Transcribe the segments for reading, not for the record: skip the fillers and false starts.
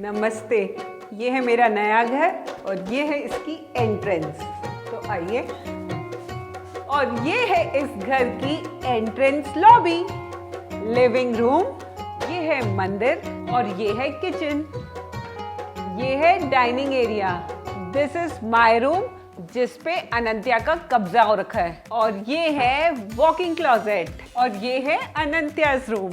नमस्ते। ये है मेरा नया घर और ये है इसकी एंट्रेंस। तो आइए। और ये है इस घर की एंट्रेंस लॉबी, लिविंग रूम, ये है मंदिर और ये है किचन, ये है dining area. This is my room जिस पे अनंत्या का कब्जा हो रखा है। और ये है वॉकिंग क्लोजेट और ये है Anantya's room.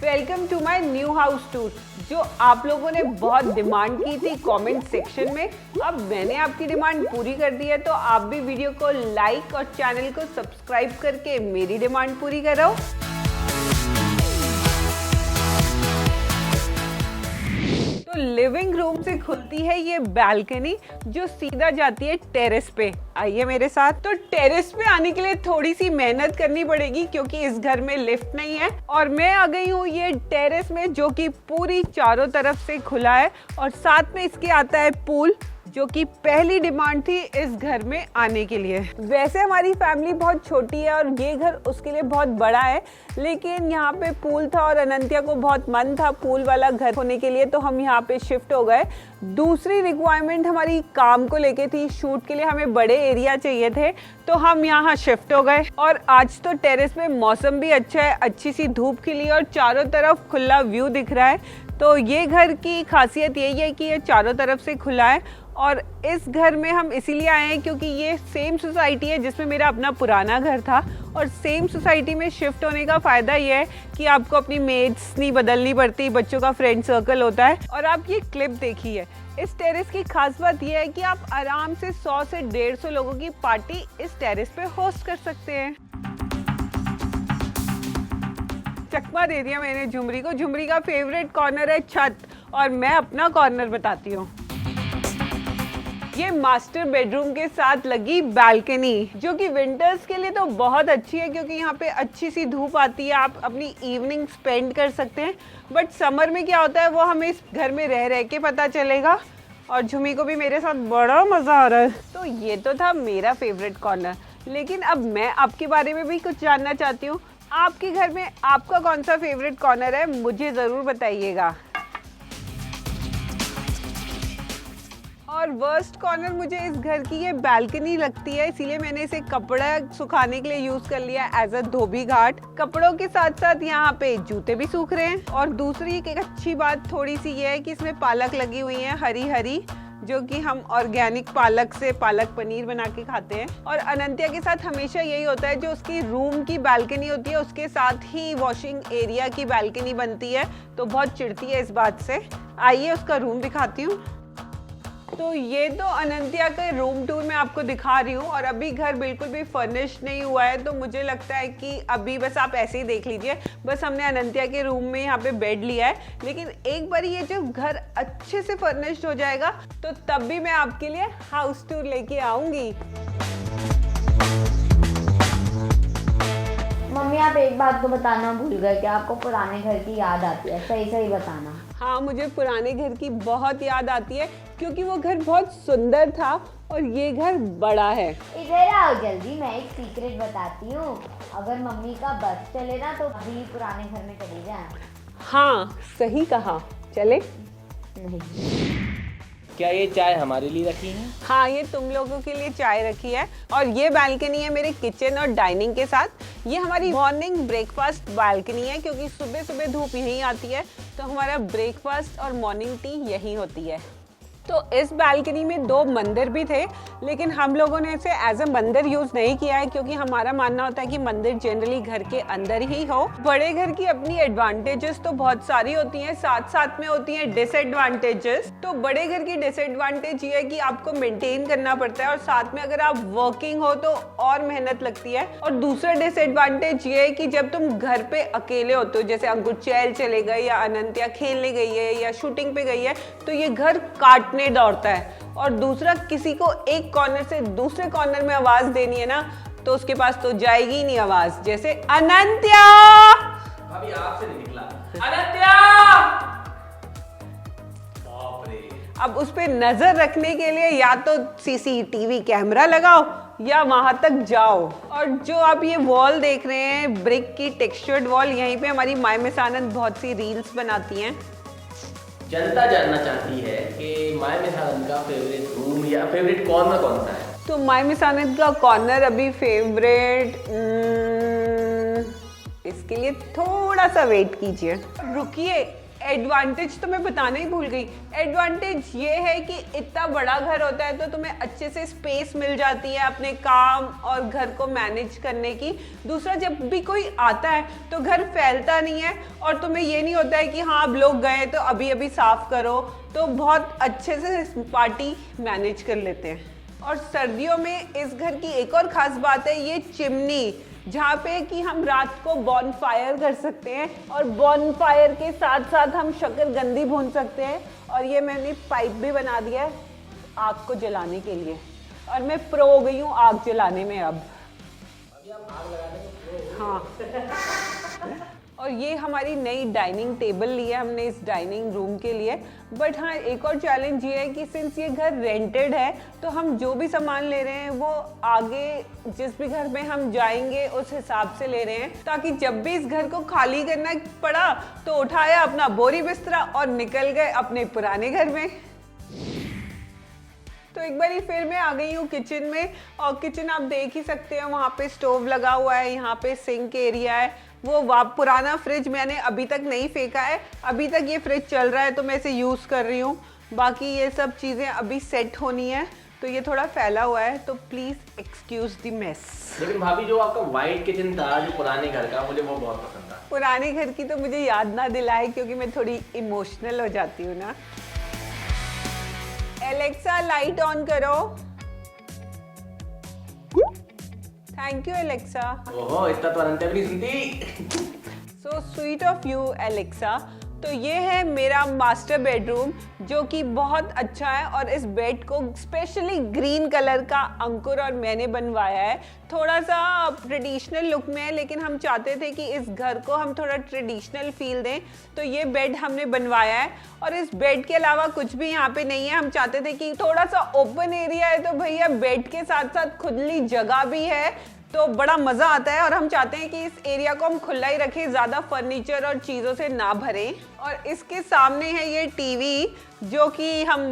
Welcome to my new house tour, जो आप लोगों ने बहुत डिमांड की थी कमेंट सेक्शन में। अब मैंने आपकी डिमांड पूरी कर दी है, तो आप भी वीडियो को लाइक और चैनल को सब्सक्राइब करके मेरी डिमांड पूरी करो। तो लिविंग रूम से खुलती है ये बालकनी जो सीधा जाती है टेरेस पे। आइए मेरे साथ। तो टेरेस पे आने के लिए थोड़ी सी मेहनत करनी पड़ेगी क्योंकि इस घर में लिफ्ट नहीं है। और मैं आ गई हूँ ये टेरेस में जो कि पूरी चारों तरफ से खुला है और साथ में इसके आता है पूल, जो कि पहली डिमांड थी इस घर में आने के लिए। वैसे हमारी फैमिली बहुत छोटी है और ये घर उसके लिए बहुत बड़ा है, लेकिन यहाँ पे पूल था और अनंत्या को बहुत मन था पूल वाला घर होने के लिए, तो हम यहाँ पे शिफ्ट हो गए। दूसरी रिक्वायरमेंट हमारी काम को लेके थी, शूट के लिए हमें बड़े एरिया चाहिए थे, तो हम यहाँ शिफ्ट हो गए। और आज तो टेरेस में मौसम भी अच्छा है, अच्छी सी धूप खिली और चारों तरफ खुला व्यू दिख रहा है। तो ये घर की खासियत यही है कि ये चारों तरफ से खुला है। और इस घर में हम इसीलिए आए हैं क्योंकि ये सेम सोसाइटी है जिसमें मेरा अपना पुराना घर था। और सेम सोसाइटी में शिफ्ट होने का फ़ायदा ये है कि आपको अपनी मेट्स नहीं बदलनी पड़ती, बच्चों का फ्रेंड सर्कल होता है। और आप ये क्लिप देखिए, इस टेरेस की खास बात यह है कि आप आराम से 100 से 150 लोगों की पार्टी इस टेरेस पे होस्ट कर सकते हैं। चकमा दे दिया मैंने झुमरी को। झुमरी का फेवरेट कॉर्नर है छत और मैं अपना कॉर्नर बताती हूँ। ये मास्टर बेडरूम के साथ लगी बालकनी जो कि विंटर्स के लिए तो बहुत अच्छी है क्योंकि यहाँ पे अच्छी सी धूप आती है, आप अपनी इवनिंग स्पेंड कर सकते हैं। बट समर में क्या होता है वो हमें इस घर में रह रह के पता चलेगा। और झुमी को भी मेरे साथ बड़ा मज़ा आ रहा है। तो ये तो था मेरा फेवरेट कॉर्नर, लेकिन अब मैं आपके बारे में भी कुछ जानना चाहती हूँ। आपके घर में आपका कौन सा फेवरेट कॉर्नर है, मुझे ज़रूर बताइएगा। और वर्स्ट कॉर्नर मुझे इस घर की ये बालकनी लगती है, इसीलिए मैंने इसे कपड़ा सुखाने के लिए यूज कर लिया एज अ धोबी घाट। कपड़ों के साथ साथ यहाँ पे जूते भी सूख रहे हैं। और दूसरी एक अच्छी बात थोड़ी सी ये है कि इसमें पालक लगी हुई है हरी हरी, जो कि हम ऑर्गेनिक पालक से पालक पनीर बना के खाते हैं। और अनंत्या के साथ हमेशा यही होता है, जो उसकी रूम की बालकनी होती है उसके साथ ही वॉशिंग एरिया की बालकनी बनती है, तो बहुत चिढ़ती है इस बात से। आइए उसका रूम दिखाती हूँ। तो ये तो अनंत्या का रूम टूर मैं आपको दिखा रही हूँ और अभी घर बिल्कुल भी फर्निश नहीं हुआ है, तो मुझे लगता है कि अभी बस आप ऐसे ही देख लीजिए। बस हमने अनंत्या के रूम में यहाँ पे बेड लिया है, लेकिन एक बार ये जो घर अच्छे से फर्निश्ड हो जाएगा तो तब भी मैं आपके लिए हाउस टूर लेके आऊँगी। मम्मी आप एक बात तो बताना भूल गए कि आपको पुराने घर की याद आती है, सही सही बताना। हाँ, मुझे पुराने घर की बहुत याद आती है क्योंकि वो घर बहुत सुंदर था और ये घर बड़ा है। इधर आओ जल्दी, मैं एक सीक्रेट बताती हूँ। अगर मम्मी का बस चले ना तो अभी पुराने घर में चली जाए। हाँ सही कहा, चले। नहीं, क्या ये चाय हमारे लिए रखी है? हाँ, ये तुम लोगों के लिए चाय रखी है। और ये बालकनी है मेरे किचन और डाइनिंग के साथ। ये हमारी मॉर्निंग ब्रेकफास्ट बालकनी है क्योंकि सुबह सुबह धूप यहीं आती है, तो हमारा ब्रेकफास्ट और मॉर्निंग टी यहीं होती है। तो इस बालकनी में 2 मंदिर भी थे, लेकिन हम लोगों ने इसे एज अ मंदिर यूज नहीं किया है क्योंकि हमारा मानना होता है कि मंदिर जनरली घर के अंदर ही हो। बड़े घर की अपनी एडवांटेजेस तो बहुत सारी होती हैं, साथ साथ में होती हैं डिसएडवांटेजेस। तो बड़े घर की डिसएडवांटेज ये है कि आपको मेंटेन करना पड़ता है और साथ में अगर आप वर्किंग हो तो और मेहनत लगती है। और दूसरा डिसएडवांटेज ये है कि जब तुम घर पे अकेले होते हो, जैसे अंकुर चैल चले गए या अनंत्या खेलने गई है या शूटिंग पे गई है, तो ये घर काटने दौड़ता है। और दूसरा, किसी को एक कॉर्नर से दूसरे कॉर्नर में आवाज देनी है ना, तो उसके पास तो जाएगी ही नहीं आवाज। जैसे अनंत्या, भाभी आपसे नहीं निकला। अनंत्या! बाप रे। अब उस पे नजर रखने के लिए या तो सीसीटीवी कैमरा लगाओ या वहां तक जाओ। और जो आप ये वॉल देख रहे हैं, ब्रिक की टेक्सचर्ड वॉल, यहीं पे हमारी माय मिस आनंद बहुत सी रील्स बनाती हैं। जनता जानना चाहती है कि माय मिसानंद का फेवरेट रूम या फेवरेट कॉर्नर कौन सा है। तो माय मिसानंद का कॉर्नर अभी फेवरेट, इसके लिए थोड़ा सा वेट कीजिए, रुकिए। एडवांटेज तो मैं बताना ही भूल गई। एडवांटेज ये है कि इतना बड़ा घर होता है तो तुम्हें अच्छे से स्पेस मिल जाती है अपने काम और घर को मैनेज करने की। दूसरा, जब भी कोई आता है तो घर फैलता नहीं है और तुम्हें ये नहीं होता है कि हाँ अब लोग गए तो अभी अभी साफ करो, तो बहुत अच्छे से पार्टी मैनेज कर लेते हैं। और सर्दियों में इस घर की एक और ख़ास बात है ये चिमनी, जहाँ पे कि हम रात को बॉनफायर कर सकते हैं और बॉनफायर के साथ साथ हम शक्करकंदी भून सकते हैं। और ये मैंने पाइप भी बना दिया है आग को जलाने के लिए, और मैं प्रो हो गई हूँ आग जलाने में अब। हाँ। और ये हमारी नई डाइनिंग टेबल ली है हमने इस डाइनिंग रूम के लिए। बट हाँ, एक और चैलेंज ये है कि सिंस ये घर रेंटेड है तो हम जो भी सामान ले रहे हैं वो आगे जिस भी घर में हम जाएंगे उस हिसाब से ले रहे हैं, ताकि जब भी इस घर को खाली करना पड़ा तो उठाया अपना बोरी बिस्तरा और निकल गए अपने पुराने घर में। तो एक बार फिर मैं आ गई हूँ किचन में, और किचन आप देख ही सकते हैं, वहाँ पे स्टोव लगा हुआ है, यहाँ पे सिंक एरिया है। वो पुराना फ्रिज मैंने अभी तक नहीं फेंका है, अभी तक ये फ्रिज चल रहा है तो मैं इसे यूज़ कर रही हूँ। बाकी ये सब चीज़ें अभी सेट होनी है, तो ये थोड़ा फैला हुआ है, तो प्लीज़ एक्सक्यूज़ द मेस। लेकिन भाभी जो आपका वाइट किचन था जो पुराने घर का, मुझे वो बहुत पसंद था। पुराने घर की तो मुझे याद ना दिलाए क्योंकि मैं थोड़ी इमोशनल हो जाती हूँ ना। एलेक्सा लाइट ऑन करो। Thank you Alexa. ओहो, इतना तो अनंत भी नहीं सुनती। So sweet of you Alexa. तो ये है मेरा मास्टर बेडरूम जो कि बहुत अच्छा है, और इस बेड को स्पेशली ग्रीन कलर का अंकुर और मैंने बनवाया है। थोड़ा सा ट्रेडिशनल लुक में है, लेकिन हम चाहते थे कि इस घर को हम थोड़ा ट्रेडिशनल फील दें, तो ये बेड हमने बनवाया है। और इस बेड के अलावा कुछ भी यहाँ पे नहीं है। हम चाहते थे कि थोड़ा सा ओपन एरिया है, तो भैया बेड के साथ साथ खुली जगह भी है तो बड़ा मज़ा आता है, और हम चाहते हैं कि इस एरिया को हम खुला ही रखें, ज़्यादा फर्नीचर और चीज़ों से ना भरें। और इसके सामने है ये टीवी जो कि हम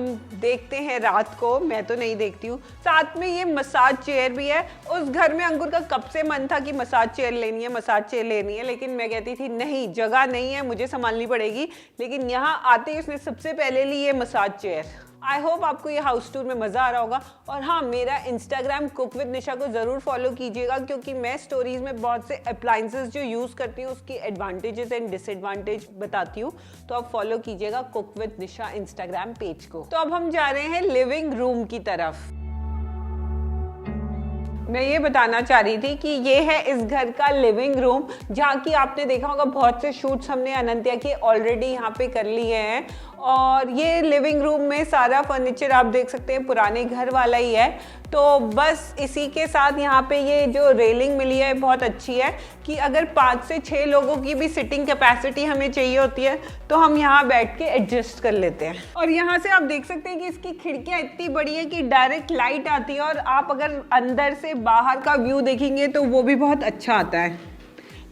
देखते हैं रात को, मैं तो नहीं देखती हूँ। साथ में ये मसाज चेयर भी है। उस घर में अंकुर का कब से मन था कि मसाज चेयर लेनी है, मसाज चेयर लेनी है, लेकिन मैं कहती थी नहीं, जगह नहीं है, मुझे संभालनी पड़ेगी। लेकिन यहाँ आते ही उसने सबसे पहले ली ये मसाज चेयर। आई होप आपको ये हाउस टूर में मज़ा आ रहा होगा। और हाँ, मेरा इंस्टाग्राम कुक विद निशा को ज़रूर फॉलो कीजिएगा, क्योंकि मैं स्टोरीज़ में बहुत से अप्लाइंसेस जो यूज़ करती हूँ उसकी एडवांटेजेस एंड डिसएडवांटेज बताती हूँ, तो आप फॉलो कीजिएगा cook with Nisha Instagram page को। तो अब हम जा रहे हैं लिविंग रूम की तरफ। मैं ये बताना चाह रही थी कि ये है इस घर का लिविंग रूम, जहाँ की आपने देखा होगा बहुत से शूट्स हमने अनंत्या के ऑलरेडी यहाँ पे कर लिए हैं। और ये लिविंग रूम में सारा फर्नीचर आप देख सकते हैं पुराने घर वाला ही है। तो बस इसी के साथ यहाँ पे ये जो रेलिंग मिली है बहुत अच्छी है कि अगर 5 से 6 लोगों की भी सिटिंग कैपेसिटी हमें चाहिए होती है तो हम यहाँ बैठ के एडजस्ट कर लेते हैं। और यहाँ से आप देख सकते हैं कि इसकी खिड़कियाँ इतनी बड़ी है कि डायरेक्ट लाइट आती है, और आप अगर अंदर से बाहर का व्यू देखेंगे तो वो भी बहुत अच्छा आता है।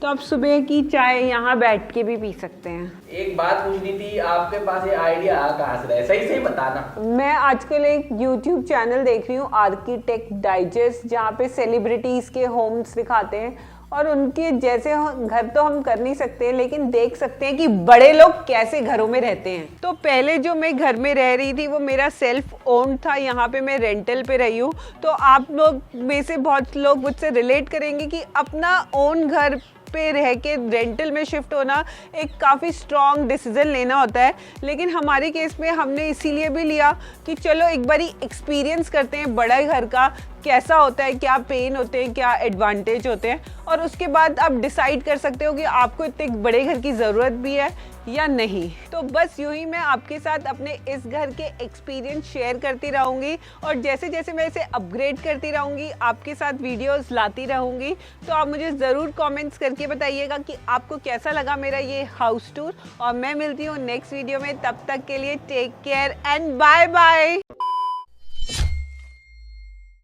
तो आप सुबह की चाय यहाँ बैठ के भी पी सकते हैं। एक बात पूछनी थी, आपके पास ये आइडिया कहाँ से रहा है? सही सही बताना। मैं आजकल एक YouTube चैनल देख रही हूँ, आर्किटेक्ट डाइजेस्ट, जहाँ पे सेलिब्रिटीज के होम्स दिखाते हैं, और उनके जैसे घर तो हम कर नहीं सकते, लेकिन देख सकते हैं कि बड़े लोग कैसे घरों में रहते हैं। तो पहले जो मैं घर में रह रही थी वो मेरा सेल्फ ओन्ड था, यहाँ पे मैं रेंटल पे रही हूँ। तो आप लोग में से बहुत लोग मुझसे रिलेट करेंगे कि अपना ओन घर पे रह के रेंटल में शिफ्ट होना एक काफ़ी स्ट्रॉन्ग डिसीजन लेना होता है। लेकिन हमारे केस में हमने इसीलिए भी लिया कि चलो एक बारी एक्सपीरियंस करते हैं बड़ा घर का कैसा होता है, क्या पेन होते हैं, क्या एडवांटेज होते हैं, और उसके बाद आप डिसाइड कर सकते हो कि आपको इतने बड़े घर की ज़रूरत भी है या नहीं। तो बस यूं ही मैं आपके साथ अपने इस घर के एक्सपीरियंस शेयर करती रहूँगी, और जैसे जैसे मैं इसे अपग्रेड करती रहूँगी आपके साथ वीडियोस लाती रहूँगी। तो आप मुझे ज़रूर कमेंट्स करके बताइएगा कि आपको कैसा लगा मेरा ये हाउस टूर, और मैं मिलती हूँ नेक्स्ट वीडियो में। तब तक के लिए take care and bye bye.